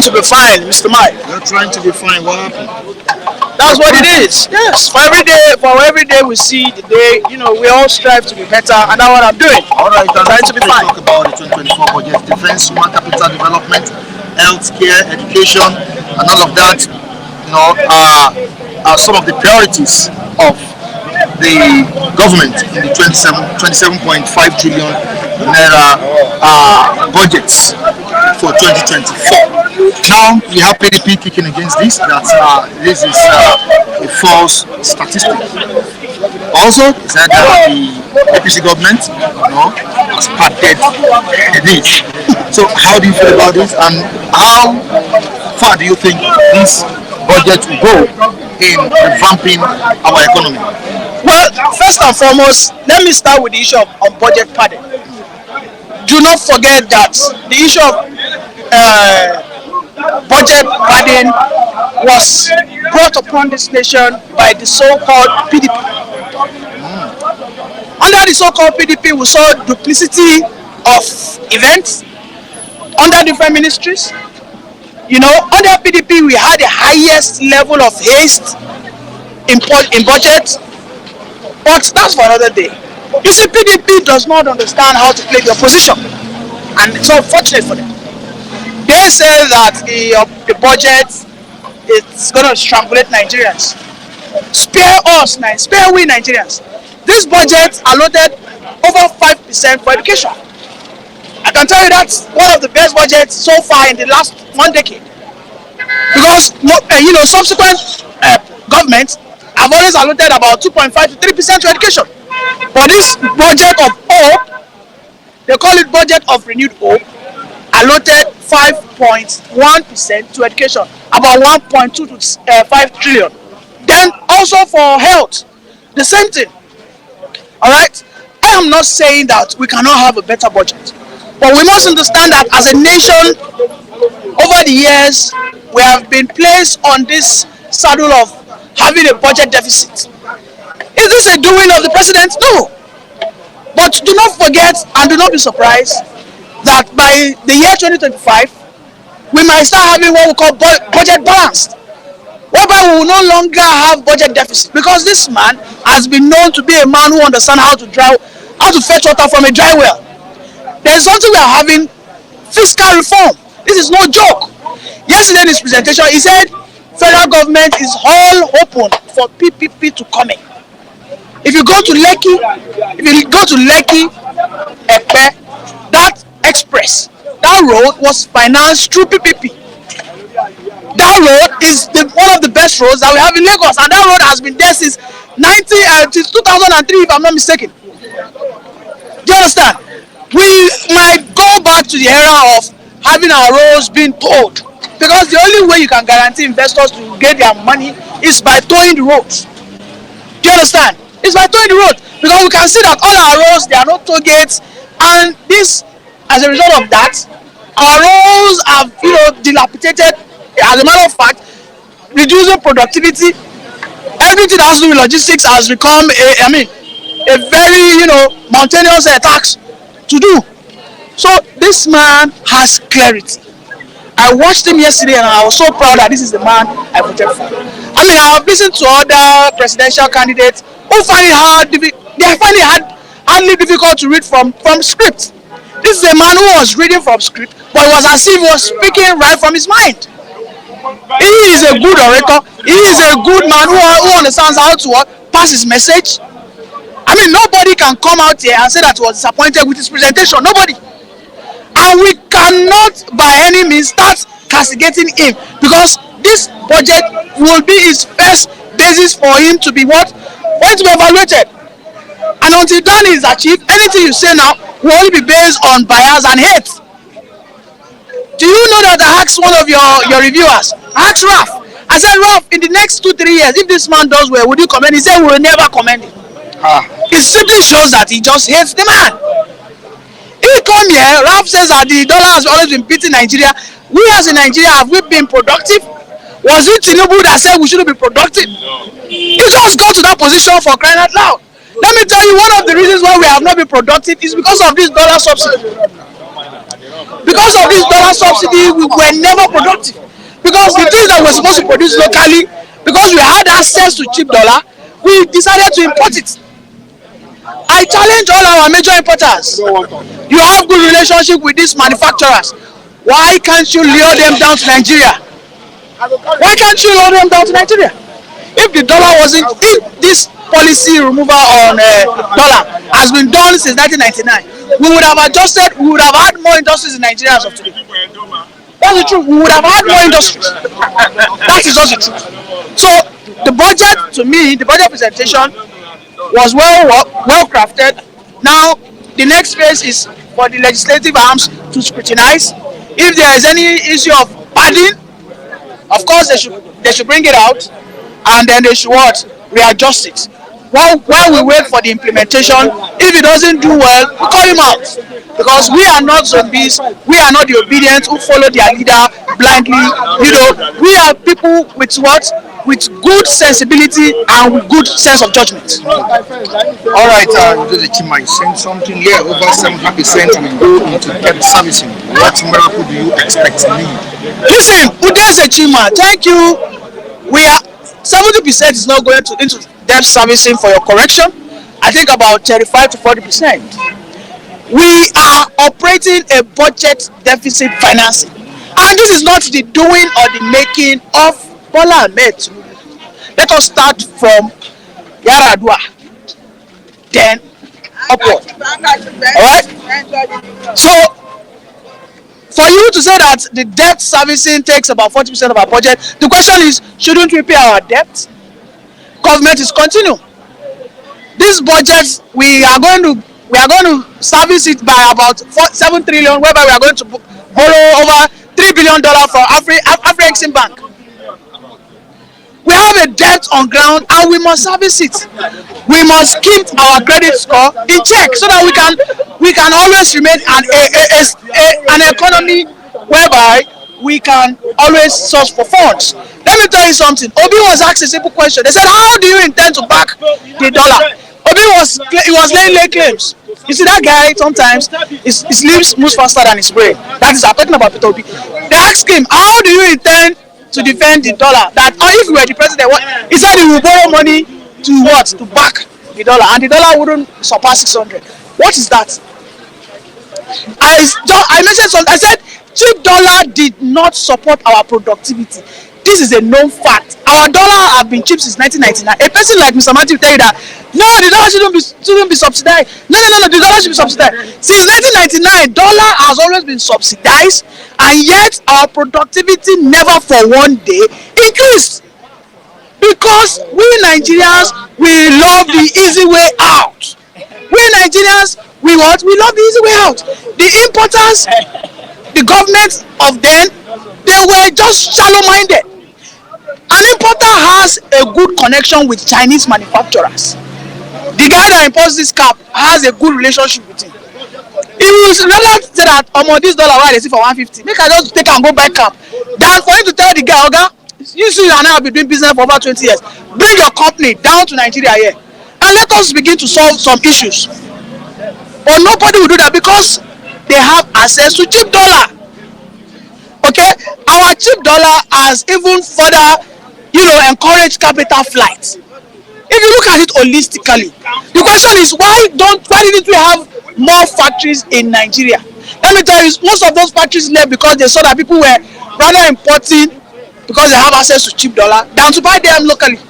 trying to be fine, Mr. Mike. You're trying to be fine. What happened? That's what it is. Yes. For every day we see the day, we all strive to be better, and that's what I'm doing. All right, then Trying let's to be fine. talk about the 2024 budget: defense, human capital development, healthcare, education, and all of that. Are some of the priorities of the government in the 27.5 trillion naira budgets for 2024. Now we have PDP kicking against this, that this is a false statistic. Also, he said that the APC government has parted this. So how do you feel about this, and how far do you think this budget will go in revamping our economy? Well, first and foremost, let me start with the issue of budget padding. Do not forget that the issue of budget padding was brought upon this nation by the so-called PDP. Under the so-called PDP, we saw duplicity of events under different ministries. Under PDP, we had the highest level of haste in budget, but that's for another day. You see, PDP does not understand how to play the opposition, and it's unfortunate for them. They say that the budget is going to strangulate Nigerians. Spare us, spare we Nigerians. This budget allotted over 5% for education. I can tell you that's one of the best budgets so far in the last 1 decade. Because subsequent governments have always allotted about 2.5 to 3% to education. But this budget of hope, they call it budget of renewed hope, allotted 5.1% to education, about 1.2 to 5 trillion. Then also for health, the same thing. All right. I am not saying that we cannot have a better budget, but we must understand that as a nation, over the years, we have been placed on this saddle of having a budget deficit. Is this a doing of the president? No. But do not forget and do not be surprised that by the year 2025, we might start having what we call budget balanced, whereby we will no longer have budget deficit, because this man has been known to be a man who understands how to fetch water from a dry well. There is something we are having: fiscal reform. This is no joke. Yesterday in his presentation, he said federal government is all open for PPP to come in. If you go to Lekki, Epe, that express, that road was financed through PPP. That road is one of the best roads that we have in Lagos, and that road has been there since 2003, if I'm not mistaken. Do you understand? We might go back to the era of having our roads being towed, because the only way you can guarantee investors to get their money is by towing the roads. Do you understand? It's by towing the road, because we can see that all our roads, there are no toll gates, and this, as a result of that, our roads have dilapidated. As a matter of fact, reducing productivity, everything that has to do with logistics has become a very mountainous task to do. So this man has clarity. I watched him yesterday and I was so proud that this is the man I voted for. I have listened to other presidential candidates who find it hardly difficult to read from script. This is a man who was reading from script, but it was as if he was speaking right from his mind. He is a good orator. He is a good man who understands how to pass his message. Nobody can come out here and say that he was disappointed with his presentation. Nobody. And we cannot by any means start castigating him, because this budget will be his first basis for him to be what? Going to be evaluated. And until that is achieved, anything you say now will only be based on bias and hate. Do you know that I asked one of your reviewers, I asked Ralph, I said, Ralph, in the next 2-3 years, if this man does well, would you commend him? He said, we will never commend him. It simply shows that he just hates the man. If you come here, Ralph says that the dollar has always been beating Nigeria. We as in Nigeria, have we been productive? Was it Tinubu that said we shouldn't be productive? No. He just got to that position for crying out loud. Let me tell you, one of the reasons why we have not been productive is because of this dollar subsidy. Because of this dollar subsidy, we were never productive. Because the things that we're supposed to produce locally, because we had access to cheap dollar, we decided to import it. I challenge all our major importers. You have good relationship with these manufacturers. Why can't you lure them down to Nigeria? Why can't you lure them down to Nigeria? If the dollar wasn't, if this policy removal on dollar has been done since 1999, we would have adjusted, we would have had more industries in Nigeria as of today. That's the truth. We would have had more industries. That is just the truth. So the budget, to me, the budget presentation was well crafted. Now the next phase is for the legislative arms to scrutinize. If there is any issue of padding, of course they should bring it out, and then they should what, readjust it. While we wait for the implementation, if it doesn't do well, we call him out, because we are not zombies. We are not the obedient who follow their leader blindly. We are people with what, with good sensibility and with good sense of judgment. All right, the Chima, you saying something here. Over 70% will go into debt servicing. What miracle do you expect to lead? Listen, Udeze Chima, thank you. We are 70% is not going into debt servicing, for your correction. I think about 35 to 40%. We are operating a budget deficit financing, and this is not the doing or the making of Bola Ahmed Tinubu. Let us start from Yaradua, then upward. All right. So for you to say that the debt servicing takes about 40% of our budget, the question is, shouldn't we pay our debt? Government is continuing. This budget, we are going to service it by about 7 trillion, whereby we are going to borrow over $3 billion from Afrexim Bank. We have a debt on ground, and we must service it. We must keep our credit score in check, so that we can always remain an economy whereby we can always source for funds. Let me tell you something. Obi was asked a simple question. They said, how do you intend to back the dollar? Obi was laying claims. You see, that guy sometimes his lips moves faster than his brain. That is, I'm talking about Peter Obi. They asked him, how do you intend to defend the dollar? That if you were the president, what he said, he will borrow money to what? To back the dollar, and the dollar wouldn't surpass 600. What is that? I mentioned something. I said cheap dollar did not support our productivity. This is a known fact. Our dollar have been cheap since 1999. A person like Mr. Matthew will tell you that no, the dollar shouldn't be subsidized. No, the dollar should be subsidized. Since 1999, dollar has always been subsidized, and yet our productivity never for one day increased. Because we Nigerians, we love the easy way out. We Nigerians, we love the easy way out. The importers, the government of then, they were just shallow-minded. An importer has a good connection with Chinese manufacturers. The guy that imports this cap has a good relationship with him. He will rather say that this dollar why they see for 150, make I just take and go buy cap, than for him to tell the guy, Oga, you see, and I have been doing business for over 20 years. Bring your company down to Nigeria here, and let us begin to solve some issues. But nobody will do that because they have access to cheap dollar. Okay, our cheap dollar has even further, encouraged capital flight. If you look at it holistically, the question is why didn't we have more factories in Nigeria? Let me tell you, most of those factories left because they saw that people were rather importing because they have access to cheap dollar than to buy them locally.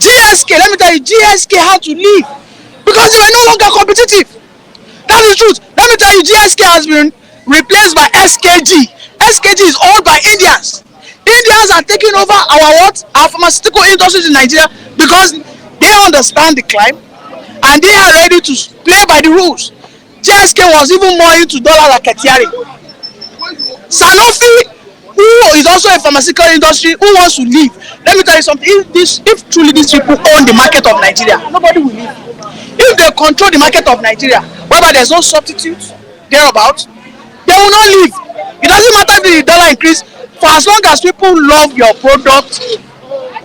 GSK, let me tell you, GSK had to leave because they were no longer competitive. That's the truth. Let me tell you, GSK has been replaced by SKG. SKG is owned by Indians. Indians are taking over our pharmaceutical industries in Nigeria because they understand the climb and they are ready to play by the rules. GSK was even more into dollar like Ketiari. Sanofi, who is also a pharmaceutical industry, who wants to leave. Let me tell you something. If truly these people own the market of Nigeria, nobody will leave. If they control the market of Nigeria, whereby there's no substitute thereabout, they will not leave. It doesn't matter if the dollar increase. For as long as people love your product,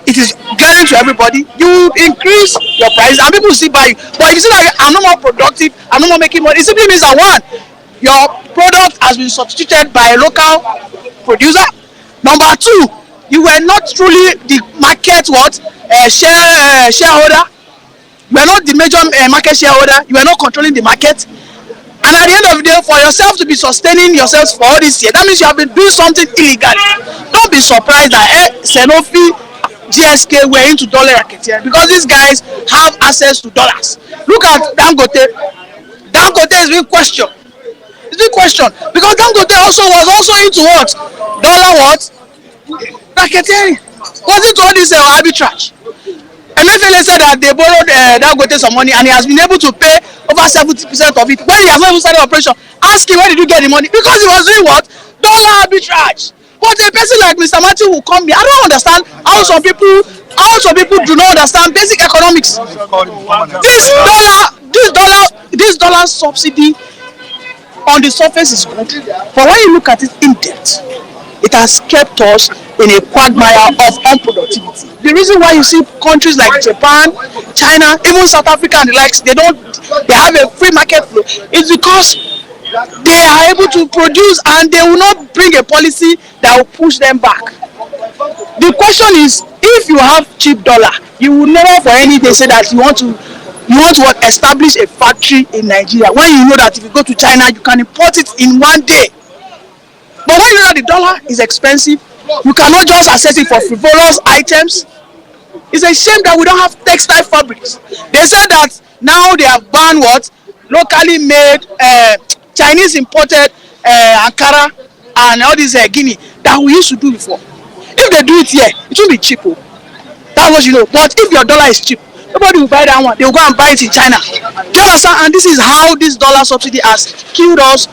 it is getting to everybody. You increase your price and people will still buy you. But if you see that I'm no more productive, I'm no more making money, it simply means that one, your product has been substituted by a local producer. Number two, you were not truly the market shareholder. You were not the major market shareholder. You were not controlling the market. And at the end of the day, for yourself to be sustaining yourselves for all this year, that means you have been doing something illegally. Don't be surprised that Sanofi, GSK were into dollar racketeering because these guys have access to dollars. Look at Dangote. Dangote is being questioned. It's being questioned because Dangote was also into what? Dollar what? Racketeering. Was into all this arbitrage. Emefiele said that they borrowed Dangote some money and he has been able to pay over 70% of it when he has not even started operation. Ask him, where did you get the money? Because he was doing what? Dollar arbitrage. But a person like Mr. Matthew will come here. I don't understand how some people do not understand basic economics. This dollar subsidy on the surface is good, but when you look at it in depth, it has kept us in a quagmire of unproductivity. The reason why you see countries like Japan, China, even South Africa and the likes, they have a free market flow, is because they are able to produce and they will not bring a policy that will push them back. The question is, if you have cheap dollar, you will never for any day say that you want to establish a factory in Nigeria when you know that if you go to China you can import it in one day. But when you know the dollar is expensive, you cannot just access it for frivolous items. It's a shame that we don't have textile fabrics. They said that now they have banned what? Locally made Chinese imported Ankara and all this Guinea that we used to do before. If they do it here, it will be cheap. That's what you know. But if your dollar is cheap, nobody will buy that one. They will go and buy it in China. Do you understand? And this is how this dollar subsidy has killed us